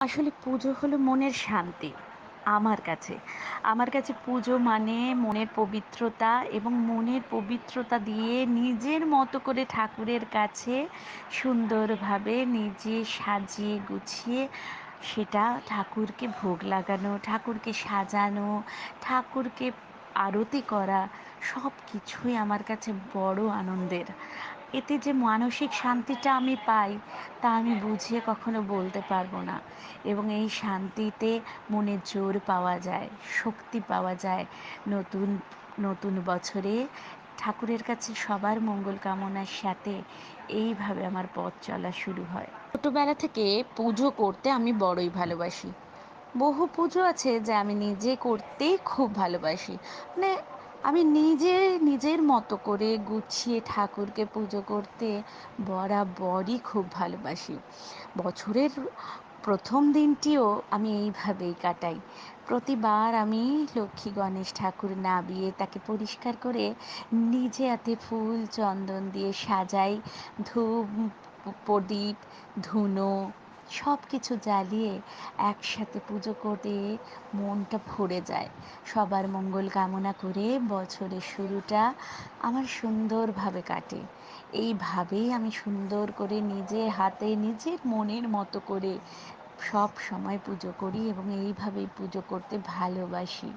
আসলে পুজো হলো মনের শান্তি। আমার কাছে। আমার কাছে পুজো মানে মনের পবিত্রতা এবং মনের পবিত্রতা দিয়ে নিজের মতো করে ঠাকুরের কাছে সুন্দরভাবে নিজে সাজিয়ে গুছিয়ে সেটা ঠাকুরকে ভোগ লাগানো, ঠাকুরকে সাজানো, ঠাকুরকে আরতি করা সব কিছুই আমার কাছে বড় আনন্দের। এতে যে মানসিক শান্তিটা আমি পাই তা আমি বুঝিয়ে কখনো বলতে পারবো না। এবং এই শান্তিতে মনের জোর পাওয়া যায়, শক্তি পাওয়া যায়। নতুন নতুন বছরে ঠাকুরের কাছে সবার মঙ্গল কামনার সাথে এইভাবে আমার পথ চলা শুরু হয়। ছোটবেলা থেকে পুজো করতে আমি বড়ই ভালোবাসি। বহু পুজো আছে যা আমি নিজে করতেই খুব ভালোবাসি। মানে আমি নিজে নিজের মতো করে গুছিয়ে ঠাকুরকে পুজো করতে বরাবরই খুব ভালোবাসি। বছরের প্রথম দিনটিও আমি এইভাবেই কাটাই। প্রতিবার আমি লক্ষ্মী গণেশ ঠাকুর নামিয়ে তাকে পরিষ্কার করে নিজে হাতে ফুল চন্দন দিয়ে সাজাই। ধূপ, প্রদীপ, ধুনো সব কিছু জ্বালিয়ে একসাথে পুজো করে মনটা ভরে যায়। সবার মঙ্গল কামনা করে বছরের শুরুটা আমার সুন্দরভাবে কাটে। এইভাবেই আমি সুন্দর করে নিজের হাতে নিজের মনের মতো করে সব সময় পুজো করি এবং এইভাবেই পুজো করতে ভালোবাসি।